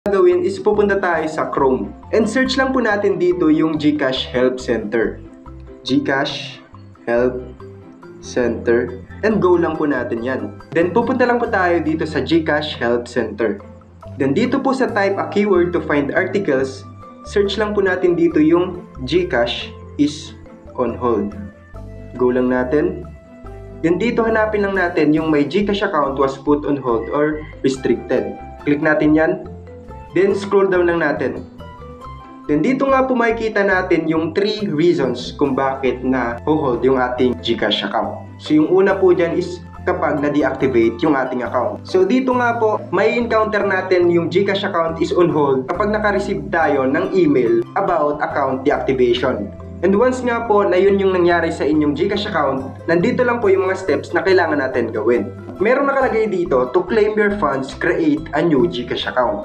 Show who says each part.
Speaker 1: Gagawin is pupunta tayo sa Chrome and search lang po natin dito yung GCash Help Center. GCash Help Center and go lang po natin yan. Then pupunta lang po tayo dito sa GCash Help Center. Then dito po sa type a keyword to find articles, search lang po natin dito yung GCash is on hold. Go lang natin. Then dito hanapin lang natin yung my GCash account was put on hold or restricted. Click natin yan. Then scroll down lang natin. Then dito nga po makikita natin yung 3 reasons kung bakit na hold yung ating GCash account. So yung una po dyan is kapag na-deactivate yung ating account. So dito nga po, may encounter natin yung GCash account is on hold kapag naka-receive tayo ng email about account deactivation. And once nga po na yun yung nangyari sa inyong GCash account, nandito lang po yung mga steps na kailangan natin gawin. Merong nakalagay dito, to claim your funds, create a new GCash account.